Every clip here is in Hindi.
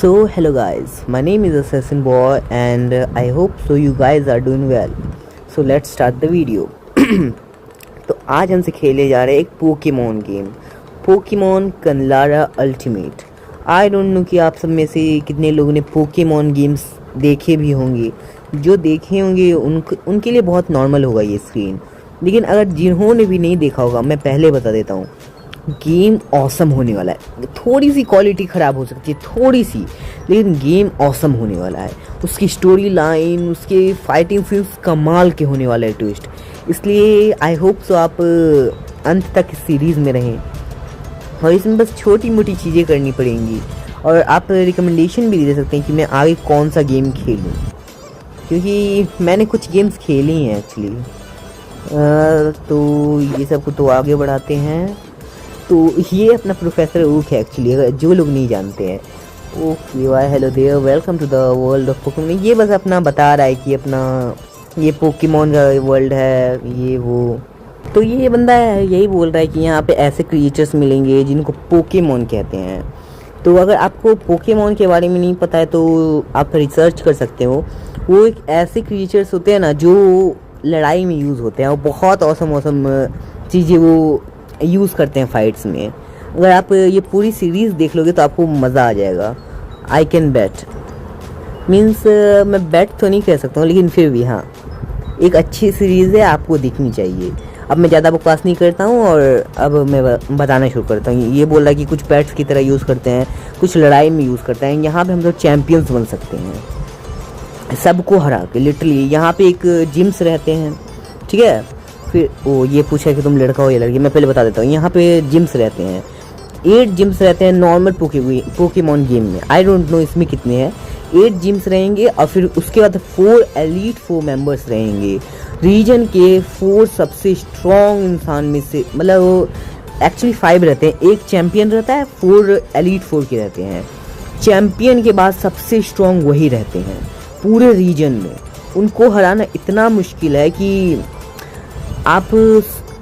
So hello guys, my name is Assassin Boy and I hope so you guys are doing well. So let's start the video. तो आज हमसे खेले जा रहे हैं एक पोकेमॉन गेम, पोकेमॉन कनलारा अल्टीमेट। आई डोंट नो कि आप सब में से कितने लोगों ने पोकेमॉन गेम्स देखे भी होंगे। जो देखे होंगे उनके लिए बहुत नॉर्मल होगा ये स्क्रीन, लेकिन अगर जिन्होंने भी नहीं देखा होगा मैं पहले बता देता हूँ, गेम ऑसम होने वाला है। थोड़ी सी क्वालिटी ख़राब हो सकती है, थोड़ी सी, लेकिन गेम ऑसम होने वाला है। उसकी स्टोरी लाइन, उसके फाइटिंग सीन्स कमाल के होने वाले हैं ट्विस्ट। इसलिए आई होप सो आप अंत तक इस सीरीज़ में रहें। और इसमें बस छोटी मोटी चीज़ें करनी पड़ेंगी और आप रिकमेंडेशन भी दे सकते हैं कि मैं आगे कौन सा गेम खेलूँ, क्योंकि मैंने कुछ गेम्स खेले हैं एक्चुअली। तो ये सब को तो आगे बढ़ाते हैं। तो ये अपना प्रोफेसर ओक है एक्चुअली, अगर जो लोग नहीं जानते हैं। Okay why hello there, welcome to the world of Pokemon. ये बस अपना बता रहा है कि अपना ये पोकेमॉन का वर्ल्ड है, ये वो। तो ये बंदा है यही बोल रहा है कि यहाँ पे ऐसे क्रिएचर्स मिलेंगे जिनको पोकेमॉन कहते हैं। तो अगर आपको पोकेमॉन के बारे में नहीं पता है तो आप रिसर्च कर सकते हो। वो एक ऐसे क्रिएचर्स होते हैं ना जो लड़ाई में यूज़ होते हैं और बहुत औसम चीज़ें वो यूज़ करते हैं फाइट्स में। अगर आप ये पूरी सीरीज़ देख लोगे तो आपको मज़ा आ जाएगा। आई कैन बैट मीन्स मैं बैट तो नहीं कह सकता हूँ, लेकिन फिर भी हाँ, एक अच्छी सीरीज़ है, आपको देखनी चाहिए। अब मैं ज़्यादा बकवास नहीं करता हूँ और अब मैं बताना शुरू करता हूँ। ये बोल रहा है कि कुछ पेट्स की तरह यूज़ करते हैं, कुछ लड़ाई में यूज़ करते हैं। यहाँ पे हम लोग चैम्पियंस बन सकते हैं सबको हरा के, लिटरली। यहाँ पे एक जिम्स रहते हैं, ठीक है। फिर वो ये पूछा कि तुम लड़का हो या लड़की, मैं पहले बता देता हूँ। यहाँ पे जिम्स रहते हैं, 8 जिम्स रहते हैं नॉर्मल पोकेमॉन गेम में। आई डोंट नो इसमें कितने हैं। 8 जिम्स रहेंगे और फिर उसके बाद 4 एलीट 4 मेंबर्स रहेंगे, रीजन के 4 सबसे स्ट्रॉन्ग इंसान में से। मतलब एक्चुअली 5 रहते हैं, एक चैम्पियन रहता है, 4 एलीट 4 के रहते हैं। चैम्पियन के बाद सबसे स्ट्रॉन्ग वही रहते हैं पूरे रीजन में। उनको हराना इतना मुश्किल है कि आप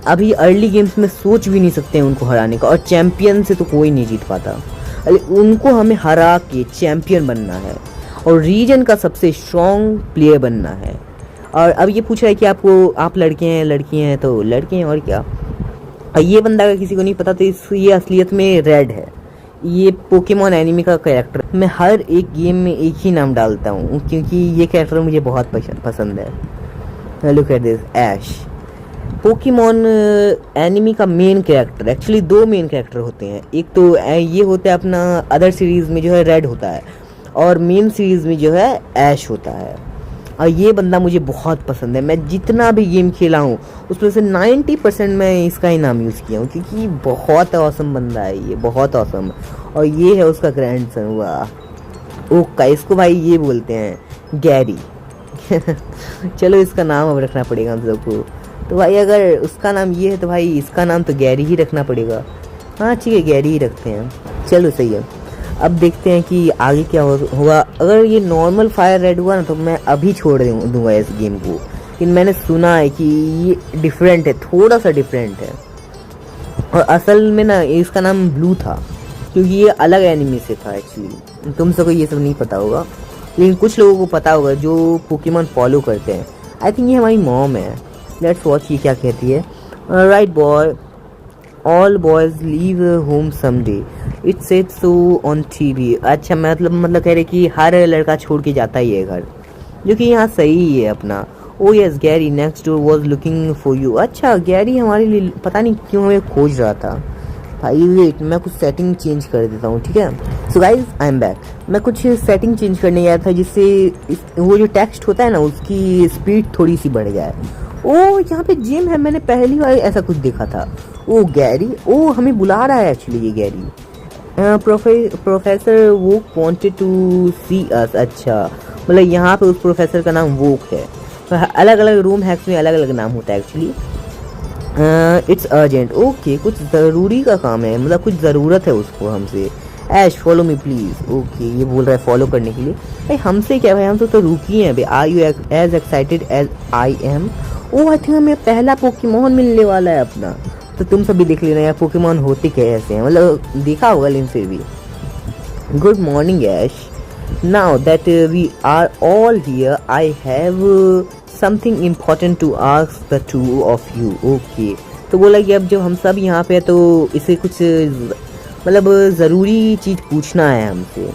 अभी अर्ली गेम्स में सोच भी नहीं सकते हैं उनको हराने का। और चैम्पियन से तो कोई नहीं जीत पाता। उनको हमें हरा के चैम्पियन बनना है और रीजन का सबसे स्ट्रॉन्ग प्लेयर बनना है। और अब ये पूछ रहा है कि आप लड़के हैं लड़की हैं, तो लड़के हैं और क्या। और ये बंदा अगर किसी को नहीं पता तो ये असलियत में रेड है, ये पोकेमॉन एनिमी का कैरेक्टर। मैं हर एक गेम में एक ही नाम डालता हूँ क्योंकि ये कैरेक्टर मुझे बहुत पसंद है। Look at this, Ash. Pokemon anime का main character, actually 2 main character होते हैं। एक तो ये होता है अपना अदर सीरीज़ में जो है रेड होता है, और मेन सीरीज़ में जो है ऐश होता है। और ये बंदा मुझे बहुत पसंद है। मैं जितना भी गेम खेला हूँ उसमें से 90% मैं इसका ही नाम यूज़ किया हूँ क्योंकि बहुत औसम बंदा है ये, बहुत औसम। और ये है उसका ग्रैंडसन। वाह ओका, इसको भाई ये बोलते हैं गैरी। चलो इसका नाम अब रखना पड़ेगा हम सबको। तो भाई अगर उसका नाम ये है तो भाई इसका नाम तो गैरी ही रखना पड़ेगा। हाँ ठीक है, गैरी ही रखते हैं। चलो सही है। अब देखते हैं कि आगे क्या होगा। अगर ये नॉर्मल फायर रेड हुआ ना तो मैं अभी छोड़ दूंगा इस गेम को, लेकिन मैंने सुना है कि ये डिफरेंट है, थोड़ा सा डिफरेंट है। और असल में ना इसका नाम ब्लू था क्योंकि ये अलग एनिमी से था एक्चुअली। तुम सबको ये सब नहीं पता होगा, लेकिन कुछ लोगों को पता होगा जो पोकेमॉन फॉलो करते हैं। आई थिंक ये हमारी मॉम है। लेट्स वॉच ये क्या कहती है। Right boy, all boys leave home someday, it's said so on TV. अच्छा मतलब कह रहे कि हर लड़का छोड़ के जाता ही है घर, जो कि यहाँ सही ही है अपना। ओ yes Gary next door was looking for you. अच्छा गैरी हमारे लिए पता नहीं क्यों हमें खोज रहा था। भाई वेट, मैं कुछ सेटिंग चेंज कर देता हूँ, ठीक है। So guys I am back. मैं कुछ सेटिंग चेंज करने गया था जिससे वो जो टेक्स्ट होता है ना उसकी स्पीड थोड़ी सी बढ़ जाए। ओ यहाँ पे जिम है, मैंने पहली बार ऐसा कुछ देखा था। ओ गैरी, ओ हमें बुला रहा है एक्चुअली ये Gary. Professor Oak wanted to see us. अच्छा मतलब यहाँ पे उस प्रोफेसर का नाम वोक है। अलग अलग रूम हैक्स में अलग अलग नाम होता है एक्चुअली। It's urgent. ओके कुछ ज़रूरी का काम है, मतलब कुछ ज़रूरत है उसको हमसे। ऐश फॉलो मी प्लीज़। ओके ये बोल रहा है फॉलो करने के लिए। भाई हमसे क्या भाई, हम तो रुकी हैं भाई। Are you as excited as I am. Oh I think हमें पहला पोकेमॉन मिलने वाला है अपना। तो तुम सब भी देख लेना यार पोकेमॉन होते कैसे हैं, मतलब देखा होगा लेकिन फिर भी। Good morning, Ash. Now that we are all here, I have something important to ask the two of you. Okay. तो बोला कि अब जब हम सब यहाँ पे हैं तो इसे कुछ मतलब ज़रूरी चीज़ पूछना है हमसे,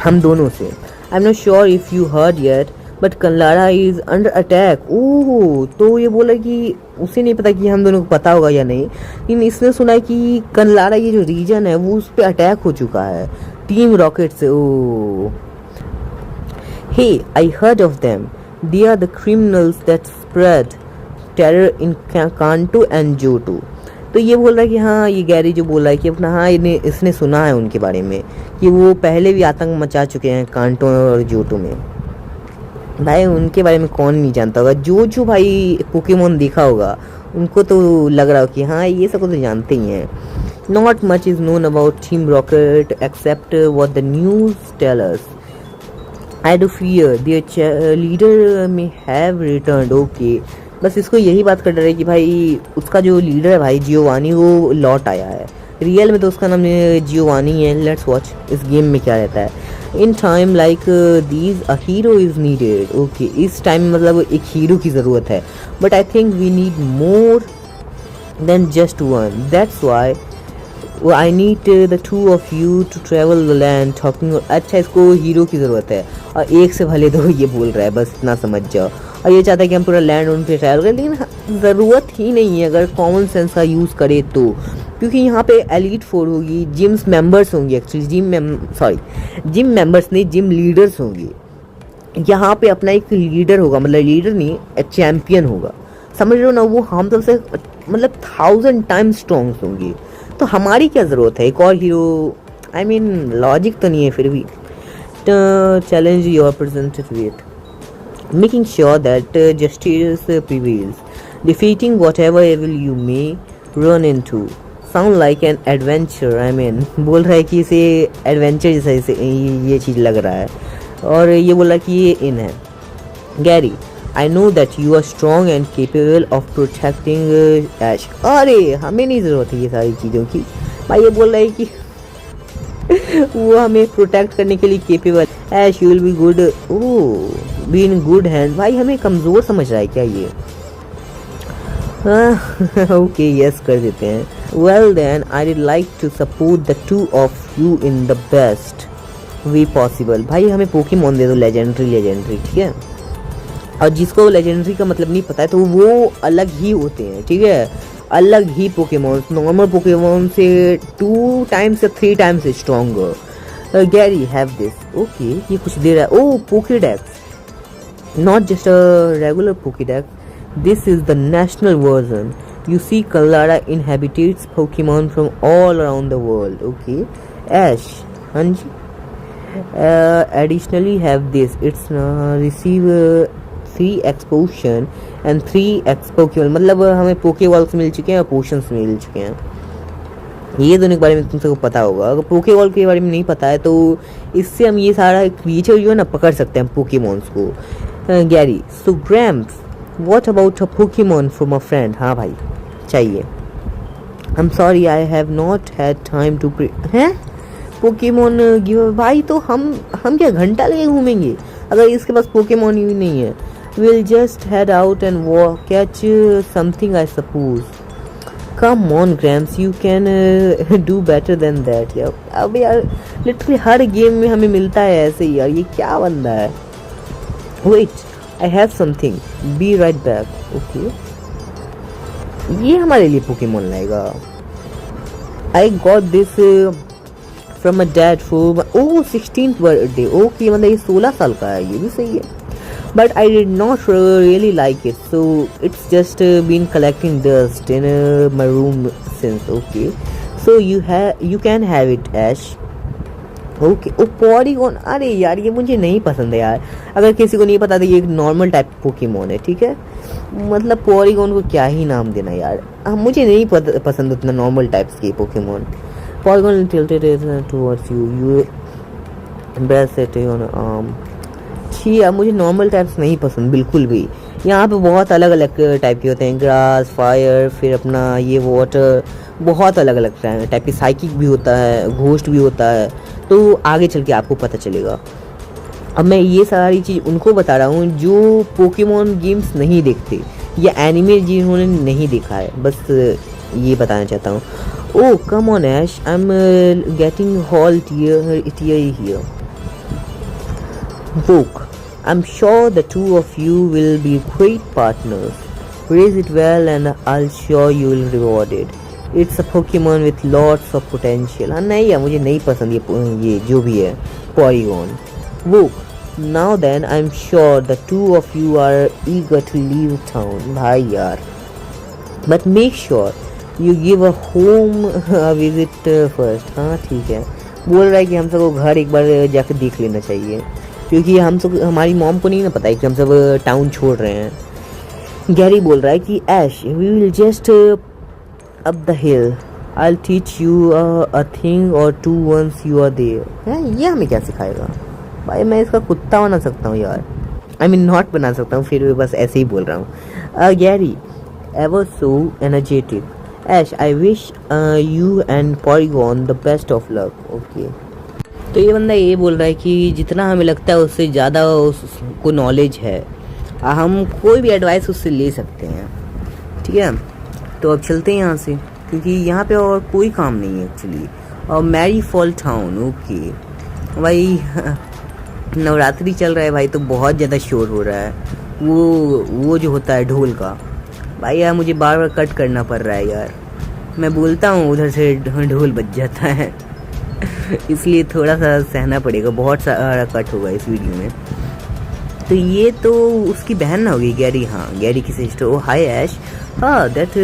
हम दोनों से. I am not sure if you heard yet but Kallara is under attack. Oh, तो ये बोला कि उसे नहीं पता कि हम दोनों को पता होगा या नहीं, लेकिन इसने सुना है कि कल्लारा ये जो रीजन है वो उस पर अटैक हो चुका है टीम रॉकेट से. Oh, hey I heard of them, they are the criminals that spread terror in Kanto and Johto. तो ये बोल रहा है कि हाँ, ये गैरी जो बोल रहा है कि अपना हाँ इसने सुना है उनके बारे में कि वो पहले भी आतंक मचा चुके हैं कांटो और जोटो में. भाई उनके बारे में कौन नहीं जानता होगा, जो भाई पोकेमोन देखा होगा उनको तो लग रहा हो कि हाँ ये सब तो जानते ही हैं. Not much is known about Team Rocket except what the news tell us. I do fear their leader may have returned. Okay, बस इसको यही बात कर डर है कि भाई उसका जो लीडर है भाई जियोवानी वो लौट आया है. रियल में तो उसका नाम जियोवानी है. लेट्स वॉच इस गेम में क्या रहता है. In time like these a hero is needed. Okay, इस टाइम मतलब एक हीरो की ज़रूरत है, but I think we need more than just one. That's why I need the two of you to travel the land talking. अच्छा, इसको हीरो की ज़रूरत है और एक से भले दो ये बोल रहा है, बस इतना समझ जाओ. और ये चाहता है कि हम पूरा लैंड उन पर ट्रैवल करें, लेकिन ज़रूरत ही नहीं है अगर कॉमन सेंस का यूज़ करे तो, क्योंकि यहाँ पे एलीट फोर होगी, जिम्स मेंबर्स होंगे. एक्चुअली जिम मेंबर्स नहीं, जिम लीडर्स होंगे. यहाँ पे अपना एक लीडर होगा, मतलब लीडर नहीं, एक चैम्पियन होगा, समझ रहे हो ना. वो हम सबसे मतलब 1000 टाइम्स स्ट्रॉन्ग होंगे. तो हमारी क्या ज़रूरत है एक और हीरो. आई मीन लॉजिक तो नहीं है फिर भी. Challenge your presented wait, making sure that justice prevails, defeating whatever evil you may run into. Sound like an adventure. I mean, बोल रहा है कि इसे एडवेंचर जैसा इसे ये चीज़ लग रहा है. और ये बोला कि ये इन है. Gary, I know that you are strong and capable of protecting Ash. अरे हमें नहीं ज़रूरत है ये सारी चीज़ों की. भाई ये बोल रहा है कि वो हमें प्रोटेक्ट करने के लिए capable. Ash you will be good. Oh, be in good hand. भाई हमें कमज़ोर समझ रहा है क्या ये. ओके, यस कर देते हैं. Well then I would like to support the two of you in the best way possible. भाई हमें पोकेमॉन दे दो लेजेंडरी, ठीक है. और जिसको लेजेंडरी का मतलब नहीं पता है तो वो अलग ही होते हैं, ठीक है. अलग ही पोकेमॉन, नॉर्मल पोकेमॉन से 2 टाइम्स या 3 times stronger. Gary have this. Okay, ये कुछ दे रहा है. ओह, Pokedex, not just a regular Pokédex. This is the national version. You see, Kallara inhabits Pokemon from all around the world. Okay, Ash, Hanji. Additionally, have this. It's receive 3x potion and 3x Pokemon. मतलब हमें Pokéballs मिल चुके हैं और पोशंस मिल चुके हैं. ये दोनों के बारे में तुम सबको पता होगा. अगर पोकेबॉल के बारे में नहीं पता है तो इससे हम ये सारा क्रिएचर जो है ना पकड़ सकते हैं पोकेमॉन्स को. Gary, so Gramps, what about a Pokemon from a friend. हाँ भाई चाहिए. I am sorry I have not had time to have Pokemon give. भाई तो हम क्या घंटा लेके घूमेंगे अगर इसके पास पोकेमॉन ही नहीं है. Will just head out and catch something I suppose. Come on Grams, you can do better than that यार. अब यार लिटरली हर गेम में हमें मिलता है ऐसे ही यार. ये क्या बंदा है. Wait, I have something. Be right back. Okay. ये हमारे लिए पोकेमोन लाएगा. I got this from a dad for oh 16th birthday. Okay, मतलब ये 16 साल का है. ये भी सही है. But I did not really like it, so it's just been collecting dust in my room since. Okay, so you can have it, Ash. Okay. Oh, Porygon. अरे यार ये मुझे नहीं पसंद है यार. अगर किसी को नहीं पता तो ये एक नॉर्मल टाइप पोकेमोन है, ठीक है. मतलब पोरीगोन को क्या ही नाम देना यार. मुझे नहीं पसंद उतना नॉर्मल टाइप्स के Pokemon. पोरीगोन tilted towards you. You embrace it on arm. छी यार मुझे नॉर्मल टाइप्स नहीं पसंद बिल्कुल भी. यहाँ पे बहुत अलग अलग टाइप के होते हैं, ग्रास, फायर, फिर अपना ये वाटर, बहुत अलग अलग टाइप की। साइकिक भी होता है, घोस्ट भी होता है, तो आगे चल के आपको पता चलेगा। अब मैं ये सारी चीज़ उनको बता रहा हूँ जो पोकेमॉन गेम्स नहीं देखते या एनिमे जिन्होंने नहीं देखा है, बस ये बताना चाहता हूँ। Oh come on Ash, I am getting hall here. Book. I'm sure the two of you will be great partners. Raise it well and I'll sure you will reward it. It's a Pokemon with lots of potential. हाँ नहीं यार, मुझे नहीं पसंद ये जो भी है Porygon. Book. Now then, I'm sure the two of you are eager to leave town. भाई यार. But make sure you give a home a visit first. हाँ ठीक है. बोल रहा है कि हम सबको घर एक बार जाकर देख लेना चाहिए, क्योंकि हम सब, हमारी मॉम को नहीं ना पता है कि हम सब टाउन छोड़ रहे हैं। गैरी बोल रहा है कि Ash, we will just up the hill, I will teach you a thing or two once you are there. है ये हमें क्या सिखाएगा भाई? मैं इसका कुत्ता बना सकता हूँ यार, आई मीन नॉट बना सकता हूँ, फिर भी बस ऐसे ही बोल रहा हूँ। Gary ever so energetic, Ash I wish you and Polygon the best of luck. Okay, तो ये बंदा ये बोल रहा है कि जितना हमें लगता है उससे ज़्यादा उसको नॉलेज है, हम कोई भी एडवाइस उससे ले सकते हैं। ठीक है, तो अब चलते हैं यहाँ से, क्योंकि यहाँ पे और कोई काम नहीं है एक्चुअली। और मैरी फॉल टाउन, ओके भाई नवरात्रि चल रहा है भाई, तो बहुत ज़्यादा शोर हो रहा है। वो जो होता है ढोल का, भाई यार मुझे बार बार कट करना पड़ रहा है यार, मैं बोलता हूँ उधर से ढोल बज जाता है इसलिए थोड़ा सा सहना पड़ेगा, बहुत सारा कट होगा इस वीडियो में। तो ये तो उसकी बहन ना होगी गैरी, हाँ गैरी की सिस्टर। ओ हाय ऐश, हाँ that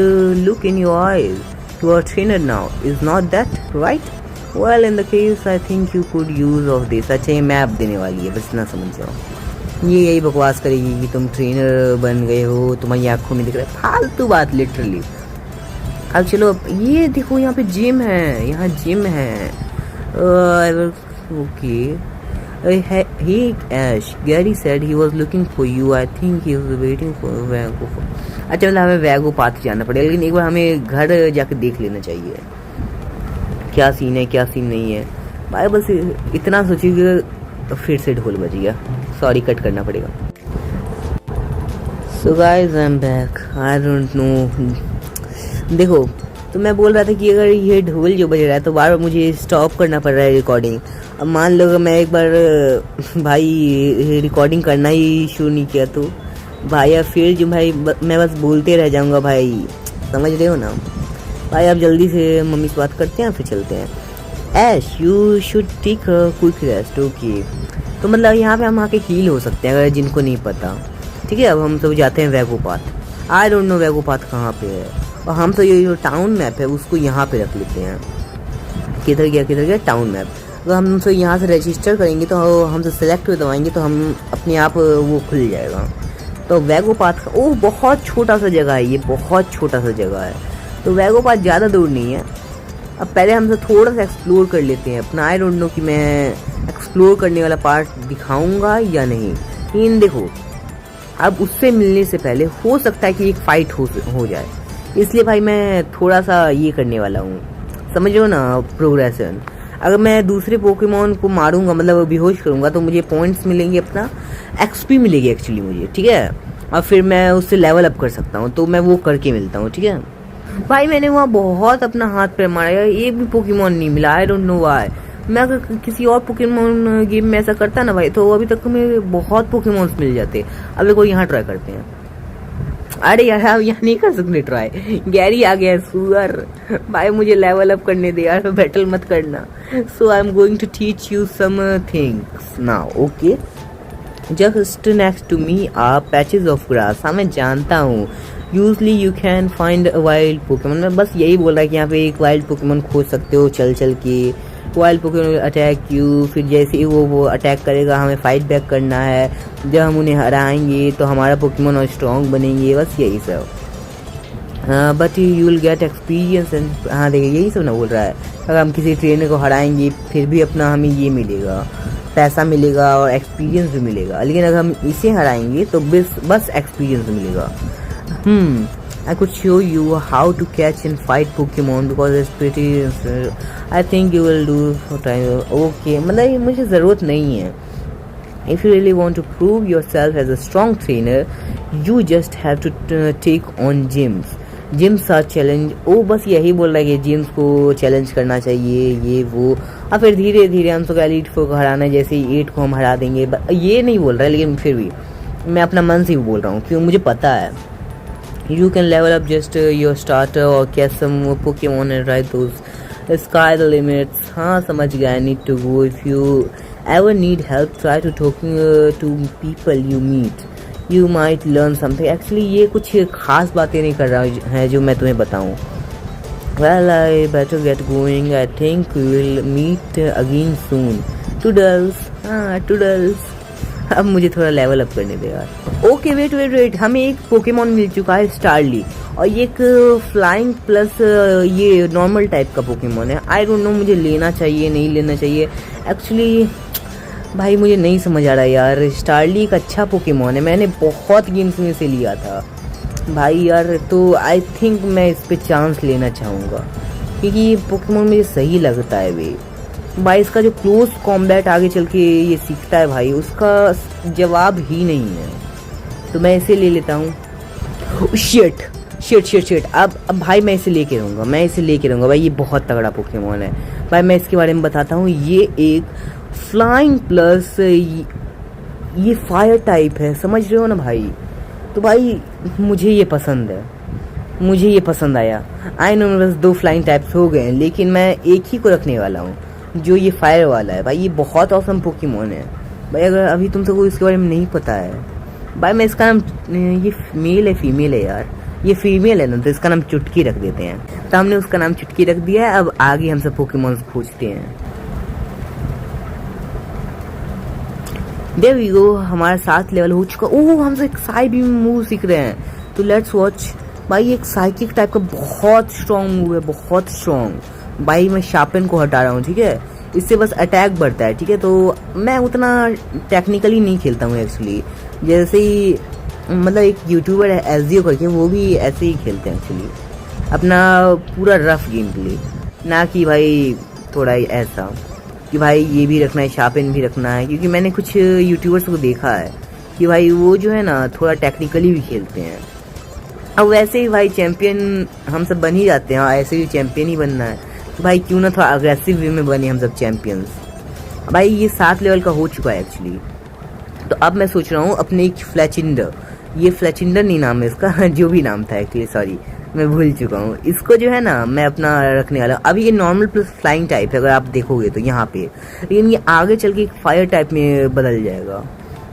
look in your eyes, you are trainer now, is not that right? Well in the case I think you could use of this. अच्छा ये मैप देने वाली है, बस ना समझ जाओ। ये यही बकवास करेगी कि तुम ट्रेनर बन गए हो, तुम्हारी आंखों में दिख रहा है, फालतू बात लिटरली। अब चलो, ये देखो यहाँ पे जिम है, यहाँ जिम है। Okay. Hey Ash, Gary said he was looking for you. I think he was waiting for Vago. अच्छा मतलब हमें वैगो पाथ जाना पड़ेगा, लेकिन एक बार हमें घर जाकर देख लेना चाहिए क्या सीन है क्या सीन नहीं है भाई। बस इतना सोचिए, फिर से ढोल बज गया, सॉरी कट करना पड़ेगा। So guys I am back, I don't no. देखो, तो मैं बोल रहा था कि अगर ये ढोल जो बज रहा है तो बार बार मुझे स्टॉप करना पड़ रहा है रिकॉर्डिंग। अब मान लो मैं एक बार भाई रिकॉर्डिंग करना ही शुरू नहीं किया तो भाई अब फिर जो भाई मैं बस बोलते रह जाऊंगा भाई, समझ रहे हो ना भाई। आप जल्दी से मम्मी से बात करते हैं फिर चलते हैं। Ash you should take quick rest. Okay, तो मतलब यहाँ पे हम आके हील हो सकते हैं अगर जिनको नहीं पता। ठीक है, अब हम सब जाते हैं Vago path. I don't know Vago path कहाँ पे है, और हम तो ये जो टाउन मैप है उसको यहाँ पे रख लेते हैं। किधर गया टाउन मैप। अगर हम तो यहाँ से रजिस्टर करेंगे तो हम तो सेलेक्ट हो दबाएंगे तो हम अपने आप वो खुल जाएगा। तो वैगो पाथ, ओह बहुत छोटा सा जगह है ये, बहुत छोटा सा जगह है। तो वैगो पाथ ज़्यादा दूर नहीं है। अब पहले हम तो थोड़ा सा एक्सप्लोर कर लेते हैं अपना। आई डोंट नो कि मैं एक्सप्लोर करने वाला पार्ट दिखाऊंगा या नहीं, लेकिन देखो अब उससे मिलने से पहले हो सकता है कि एक फाइट हो जाए, इसलिए भाई मैं थोड़ा सा ये करने वाला हूँ, समझ लो ना प्रोग्रेशन। अगर मैं दूसरे पोकेमॉन को मारूंगा, मतलब बेहोश करूंगा, तो मुझे पॉइंट्स मिलेंगे, अपना एक्सपी मिलेगी एक्चुअली मुझे। ठीक है, और फिर मैं उससे लेवल अप कर सकता हूँ, तो मैं वो करके मिलता हूँ। ठीक है भाई, मैंने वहाँ बहुत अपना हाथ पे मारा यार, एक भी पोकेमॉन नहीं मिला। आई डोंट नो व्हाई। मैं अगर किसी और पोकेमॉन गेम में ऐसा करता ना भाई, तो अभी तक हमें बहुत पोकेमॉन्स मिल जाते। अब देखो यहाँ ट्राई करते हैं। अरे यार अब यहाँ नहीं कर सकते ट्राई, गैरी आ गया सुअर। भाई मुझे लेवल अप करने दे यार, बैटल मत करना। So I am going to teach you some things now. Okay, just next to me are patches of grass. हाँ मैं जानता हूँ, usually you can find a wild Pokemon. मैं बस यही बोल रहा है कि यहाँ पे एक वाइल्ड पोकेमॉन खोज सकते हो चल चल के। वाइल्ड पोकेमॉन अटैक यू, फिर जैसे ही वो अटैक करेगा हमें फाइट बैक करना है। जब हम उन्हें हराएंगे तो हमारा पोकेमॉन और स्ट्रॉन्ग बनेंगे, बस यही सब। But you will get experience and, हाँ देखिए यही सब ना बोल रहा है। अगर हम किसी ट्रेनर को हराएंगे फिर भी अपना हमें ये मिलेगा, पैसा मिलेगा और एक्सपीरियंस भी मिलेगा, लेकिन अगर हम इसे हराएंगे तो बस एक्सपीरियंस मिलेगा। I could show you how to catch and fight Pokemon because it's pretty. I think you will do for time. Okay, मतलब ये मुझे ज़रूरत नहीं है। If you really want to prove yourself as a strong trainer, you just have to take on gyms. Gyms are challenge. ओ बस यही बोल रहा है कि gyms को चैलेंज करना चाहिए, ये वो, और फिर धीरे धीरे हम तो एलीट को हराना, जैसे 8 को हम हरा देंगे, ये नहीं बोल रहा है, लेकिन फिर भी मैं अपना मन से ही बोल रहा हूँ क्योंकि मुझे पता है। You can level up just your starter or catch some more Pokemon and ride those. Sky the limits. हाँ समझ गया। I need to go. If you ever need help, try to talking to people you meet. You might learn something. Actually ये कुछ खास बातें नहीं कर रहा है जो मैं तुम्हें बताऊँ। Well, I better get going. I think we will meet again soon. Toodles. हाँ Toodles. अब मुझे थोड़ा लेवल अप करने दे यार। ओके वेट, हमें एक पोकेमॉन मिल चुका है स्टारली, और ये एक फ्लाइंग प्लस ये नॉर्मल टाइप का पोकेमॉन है। आई डोंट नो मुझे लेना चाहिए नहीं लेना चाहिए। एक्चुअली भाई मुझे नहीं समझ आ रहा यार। स्टारली एक अच्छा पोकेमॉन है, मैंने बहुत गेम्स में से लिया था भाई यार, तो आई थिंक मैं इस पे चांस लेना चाहूँगा क्योंकि ये पोकेमॉन मुझे सही लगता है भाई। इसका जो क्लोज कॉम्बैट आगे चल के ये सीखता है भाई, उसका जवाब ही नहीं है, तो मैं इसे ले लेता हूँ। शिट। अब भाई मैं इसे लेके रहूँगा भाई, ये बहुत तगड़ा पोकेमॉन है भाई। मैं इसके बारे में बताता हूँ। ये एक फ्लाइंग प्लस ये फायर टाइप है, समझ रहे हो ना भाई। तो भाई मुझे ये पसंद आया। आई नो बस 2 फ्लाइंग टाइप्स हो गए, लेकिन मैं एक ही को रखने वाला हूँ जो ये फायर वाला है भाई। ये बहुत ऑसम पोकेमॉन है भाई। अगर अभी तुम सबको इसके बारे में नहीं पता है भाई, मैं इसका नाम, ये मेल है फीमेल है यार, ये फीमेल है ना, तो इसका नाम चुटकी रख देते हैं। तो हमने उसका नाम चुटकी रख दिया है। अब आगे हम सब पोकेमॉन्स खोजते हैं। देयर वी गो, हमारा 7 लेवल हो चुका। ओह हम सब एक साइड भी मूव सीख रहे हैं, तो लेट्स वॉच भाई। एक साइकिक टाइप का बहुत स्ट्रॉन्ग मूव है, बहुत स्ट्रॉन्ग भाई। मैं शार्पन को हटा रहा हूँ, ठीक है, इससे बस अटैक बढ़ता है, ठीक है। तो मैं उतना टेक्निकली नहीं खेलता हूँ एक्चुअली, जैसे ही मतलब एक यूट्यूबर है एसडीओ करके, वो भी ऐसे ही खेलते हैं एक्चुअली, अपना पूरा रफ गेम प्ले, ना कि भाई थोड़ा ऐसा कि भाई ये भी रखना है, शार्पन भी रखना है। क्योंकि मैंने कुछ यूट्यूबर्स को देखा है कि भाई वो जो है ना थोड़ा टेक्निकली भी खेलते हैं। अब वैसे ही भाई चैंपियन हम सब बन ही जाते हैं, ऐसे भी चैंपियन ही बनना है, तो भाई क्यों ना थोड़ा अग्रेसिव वे में बने हम सब चैंपियंस। भाई ये 7 लेवल का हो चुका है एक्चुअली। तो अब मैं सोच रहा हूँ अपने एक फ्लैचिंडर, ये फ्लैचिंडर नहीं नाम है इसका जो भी नाम था एक्चुअली, सॉरी मैं भूल चुका हूँ। इसको जो है ना मैं अपना रखने वाला हूँ। अभी ये नॉर्मल प्लस फ्लाइंग टाइप है अगर आप देखोगे तो यहाँ पे, लेकिन ये आगे चल के एक फायर टाइप में बदल जाएगा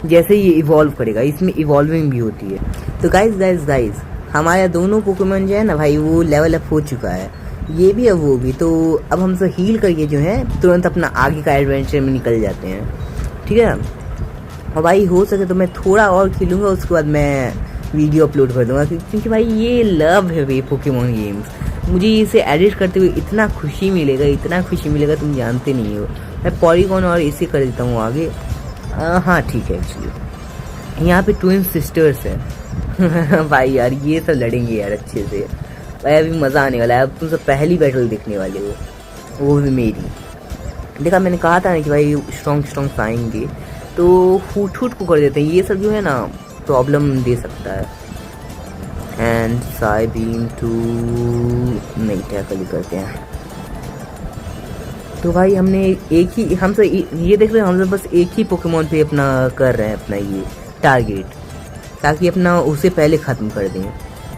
जैसे ये इवॉल्व करेगा। इसमें इवॉल्विंग भी होती है। तो गाइज हमारे दोनों पोकेमॉन जो है ना भाई वो लेवल अप हो चुका है, ये भी और वो भी। तो अब हम सब हील करके जो है तुरंत अपना आगे का एडवेंचर में निकल जाते हैं, ठीक है। और भाई हो सके तो मैं थोड़ा और खेलूँगा, उसके बाद मैं वीडियो अपलोड कर दूँगा, क्योंकि भाई ये लव है भाई पोकेमॉन गेम्स। मुझे इसे एडिट करते हुए इतना खुशी मिलेगा तुम जानते नहीं हो। मैं पॉलीगॉन और इसे कर देता हूँ आगे। हाँ ठीक है, एक्चुअली यहाँ पे ट्विन सिस्टर्स है भाई यार ये सब लड़ेंगे यार अच्छे से भाई, अभी मज़ा आने वाला है। अब तुम सब पहली बैटल देखने वाले हो, वो भी मेरी। देखा मैंने कहा था ना कि भाई स्ट्रॉन्ग आएंगे, तो फूट को कर देते हैं। ये सब जो है ना प्रॉब्लम दे सकता है। एंड साई बीम टू नहीं टैकल करते हैं। तो भाई हमने एक ही, हम सब ये देख रहे हैं, हम सब बस एक ही पोकेमॉन पे अपना कर रहे हैं अपना ये टारगेट, ताकि अपना उसे पहले ख़त्म कर दें।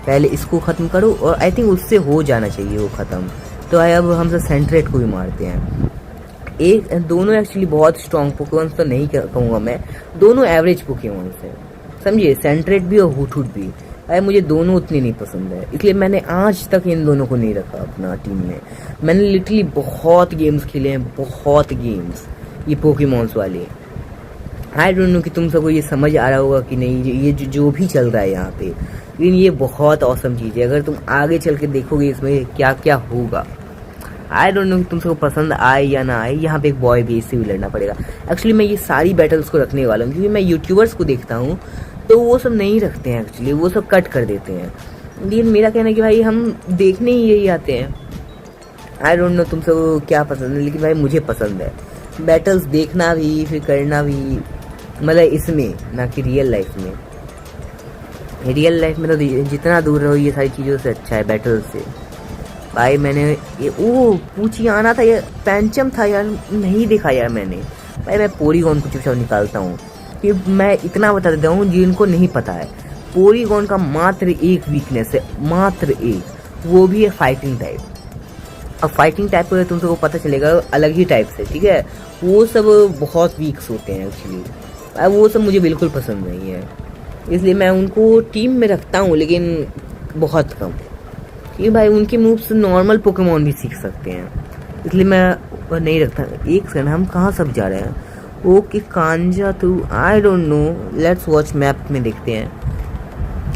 पहले इसको ख़त्म करो और आई थिंक उससे हो जाना चाहिए वो ख़त्म। तो भाई अब हम सब सेंट्रेट को भी मारते हैं। दोनों एक्चुअली बहुत स्ट्रॉन्ग पोकेमॉन्स तो नहीं कहूँगा मैं, दोनों एवरेज पोकेमॉन्स हैं, समझिए, सेंट्रेट भी और हुटहुट भी। भाई मुझे दोनों उतने नहीं पसंद है, इसलिए मैंने आज तक इन दोनों को नहीं रखा अपना टीम में। मैंने लिटरली बहुत गेम्स खेले हैं, बहुत गेम्स ये पोकेमॉन्स वाले। आई डोंट नो कि तुम सबको ये समझ आ रहा होगा कि नहीं, ये जो भी चल रहा है यहाँ पे, लेकिन ये बहुत औसम चीज़ है। अगर तुम आगे चल के देखोगे इसमें क्या क्या होगा, आई डोंट नो कि तुम सबको पसंद आए या ना आए। यहाँ पे एक बॉय भी, इससे भी लड़ना पड़ेगा। एक्चुअली मैं ये सारी बैटल्स को रखने वाला हूँ क्योंकि मैं यूट्यूबर्स को देखता हूँ तो वो सब नहीं रखते हैं, एक्चुअली वो सब कट कर देते हैं। लेकिन मेरा कहना है कि भाई हम देखने ही यही आते हैं। आई डोंट नो तुम सबको क्या पसंद है, लेकिन भाई मुझे पसंद है बैटल्स देखना भी, फिर करना भी, मतलब इसमें ना कि रियल लाइफ में। रियल लाइफ में तो जितना दूर रहो ये सारी चीज़ों से अच्छा है बैटल से। भाई मैंने ये पूछी आना था, ये पैंचम था यार, नहीं देखा यार मैंने। भाई मैं पोरीगॉन को चुपचाप निकालता हूँ कि मैं इतना बता देता हूँ जिनको नहीं पता है, पोरीगॉन का मात्र एक वीकनेस है, मात्र एक, वो भी है फाइटिंग टाइप। अब फाइटिंग टाइप को तुम सबको पता चलेगा अलग ही टाइप से, ठीक है। वो सब बहुत वीक्स होते हैं एक्चुअली, वो सब मुझे बिल्कुल पसंद नहीं है, इसलिए मैं उनको टीम में रखता हूँ लेकिन बहुत कम, क्योंकि भाई उनके मूव से नॉर्मल पोकेमॉन भी सीख सकते हैं, इसलिए मैं नहीं रखता। एक सेकंड, हम कहाँ सब जा रहे हैं? ओके कांजा टू, I don't know, let's watch map में देखते हैं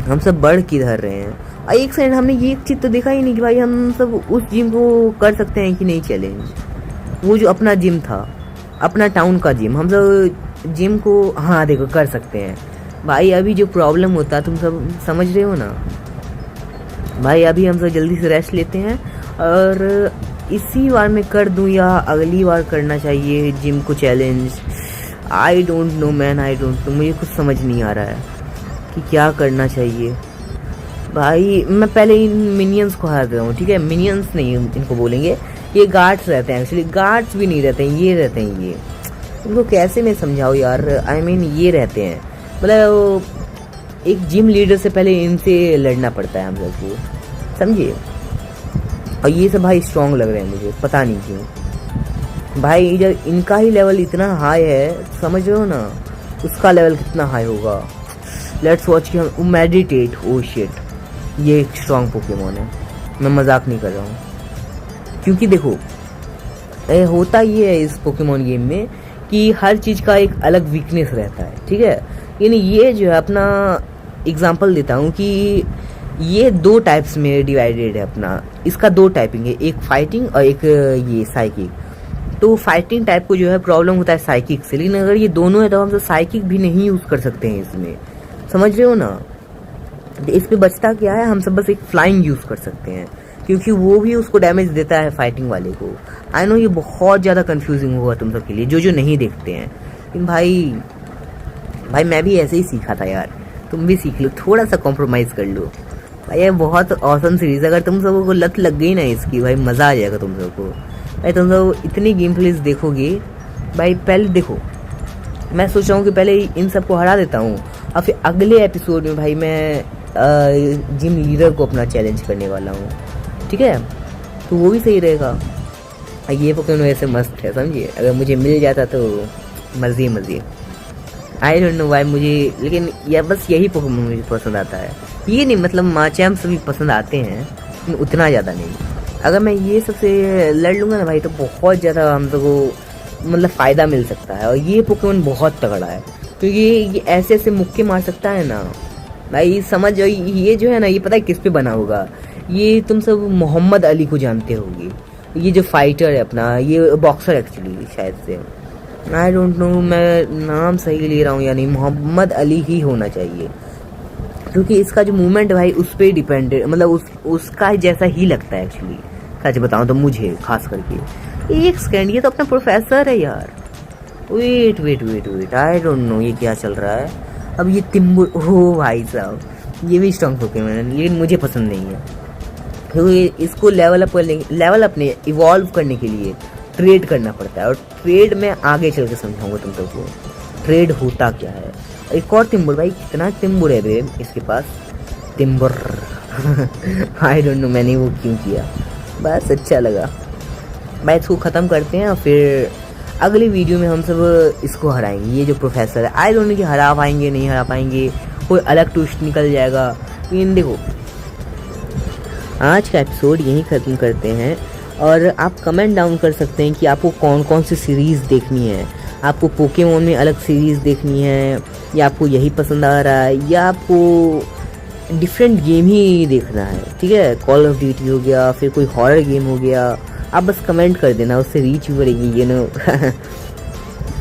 हम सब बढ़ किधर रहे हैं। एक सेकंड, हमने ये एक चीज़ तो देखा ही नहीं कि भाई हम सब उस जिम को कर सकते हैं कि नहीं चैलेंज। वो जो अपना जिम था, अपना टाउन का जिम, हम सब जिम को, हाँ देखो कर सकते हैं। भाई अभी जो प्रॉब्लम होता तुम सब समझ रहे हो ना भाई। अभी हम सब जल्दी से रेस्ट लेते हैं और इसी बार मैं कर दूं या अगली बार करना चाहिए जिम को challenge. I don't no man, I don't no, मुझे कुछ समझ नहीं आ रहा है कि क्या करना चाहिए। भाई मैं पहले इन मिनियंस को हरा देता हूँ, ठीक है। मिनियंस नहीं इनको बोलेंगे, ये गार्ड्स रहते हैं एक्चुअली, गार्ड्स भी नहीं रहते हैं, ये रहते हैं। ये इनको कैसे मैं समझाऊँ यार, आई मीन ये रहते हैं, मतलब एक जिम लीडर से पहले इनसे लड़ना पड़ता है हम लोग को, समझिए। और ये सब भाई स्ट्रॉन्ग लग रहे हैं मुझे, पता नहीं क्यों। भाई जब इनका ही लेवल इतना हाई है, समझ रहे हो ना, उसका लेवल कितना हाई होगा। लेट्स वॉच कि हम मेडिटेट, ओ शिट, ये एक स्ट्रॉन्ग पोकेमॉन है, मैं मजाक नहीं कर रहा हूँ। क्योंकि देखो होता ये है इस पोकेमॉन गेम में कि हर चीज़ का एक अलग वीकनेस रहता है, ठीक है। यानी ये जो है अपना एग्जांपल देता हूँ कि ये दो टाइप्स में डिवाइडेड है अपना, इसका दो टाइपिंग है, एक फाइटिंग और एक ये साइकिक। तो फाइटिंग टाइप को जो है प्रॉब्लम होता है साइकिक से, लेकिन अगर ये दोनों है तो हम तो साइकिक भी नहीं यूज़ कर सकते हैं इसमें, समझ रहे हो ना। इस पे बचता क्या है, हम सब बस एक फ्लाइंग यूज़ कर सकते हैं क्योंकि वो भी उसको डैमेज देता है फाइटिंग वाले को। आई नो ये बहुत ज़्यादा कंफ्यूजिंग होगा तुम सब के लिए जो नहीं देखते हैं, लेकिन भाई मैं भी ऐसे ही सीखा था यार, तुम भी सीख लो, थोड़ा सा कॉम्प्रोमाइज़ कर लो भाई। ये बहुत ऑसम सीरीज, अगर तुम सबको को लत लग गई ना इसकी, भाई मज़ा आ जाएगा तुम सबको। भाई तुम सब इतनी गेम प्लेस देखोगे भाई। पहले देखो, मैं सोच रहा हूँ कि पहले इन सबको हरा देता हूँ और फिर अगले एपिसोड में भाई मैं जिम लीडर को अपना चैलेंज करने वाला हूँ, ठीक है। तो वो भी सही रहेगा। ये पोकेमॉन ऐसे मस्त है, समझिए। अगर मुझे मिल जाता तो मज़े। आई डोंट नो भाई मुझे, लेकिन यह बस यही पोकेमॉन मुझे पसंद आता है। ये नहीं मतलब माचैम्प सभी पसंद आते हैं, लेकिन उतना ज़्यादा नहीं। अगर मैं ये सबसे लड़ लूँगा ना भाई तो बहुत ज़्यादा हम लोग को मतलब फ़ायदा मिल सकता है। और ये पोकेमॉन बहुत तगड़ा है क्योंकि ये ऐसे मुक्के मार सकता है ना भाई, समझ जाओ। ये जो है ना, ये पता है किस पे बना होगा, ये तुम सब मोहम्मद अली को जानते होगे, ये जो फाइटर है अपना, ये बॉक्सर एक्चुअली शायद से, आई डोंट नो मैं नाम सही ले रहा हूँ या नहीं, मोहम्मद अली ही होना चाहिए क्योंकि इसका जो मूवमेंट है भाई उस पर डिपेंड, मतलब उसका जैसा ही लगता है एक्चुअली, सच बताऊँ तो मुझे खास करके। एक सेकेंड, ये तो अपना प्रोफेसर है यार। वेट, आई डोंट नो ये क्या चल रहा है। अब ये तिम्बुर, हो भाई साहब, ये भी स्ट्रॉन्ग पोकेमॉन है लेकिन मुझे पसंद नहीं है क्योंकि इसको लेवल अप नहीं, इवॉल्व करने के लिए ट्रेड करना पड़ता है। और ट्रेड में आगे चल के समझाऊंगा तुम सबको ट्रेड होता क्या है। एक और तिम्बुर, भाई कितना तिम्बुर है बे इसके पास, तिम्बुर आई डोंट नो मैंने वो क्यों किया, बस अच्छा लगा। भाई इसको ख़त्म करते हैं और फिर अगली वीडियो में हम सब इसको हराएंगे। ये जो प्रोफेसर है, आई डोंट नो कि हरा पाएंगे नहीं हरा पाएंगे, कोई अलग ट्विस्ट निकल जाएगा। लेकिन देखो आज का एपिसोड यहीं ख़त्म करते हैं और आप कमेंट डाउन कर सकते हैं कि आपको कौन कौन सी सीरीज़ देखनी है, आपको पोकेमॉन में अलग सीरीज़ देखनी है या आपको यही पसंद आ रहा है या आपको डिफरेंट गेम ही देखना है, ठीक है। कॉल ऑफ ड्यूटी हो गया, फिर कोई हॉरर गेम हो गया, आप बस कमेंट कर देना, उससे रीच भी बढ़ेगी, यू नो।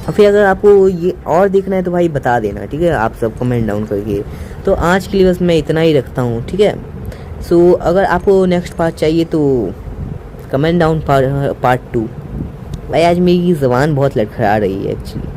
और फिर अगर आपको ये और देखना है तो भाई बता देना, ठीक है, आप सब कमेंट डाउन करके। तो आज के लिए बस मैं इतना ही रखता हूँ, ठीक है। सो अगर आपको नेक्स्ट पार्ट चाहिए तो कमेंट डाउन पार्ट 2। भाई आज मेरी ज़बान बहुत लड़खड़ा रही है एक्चुअली।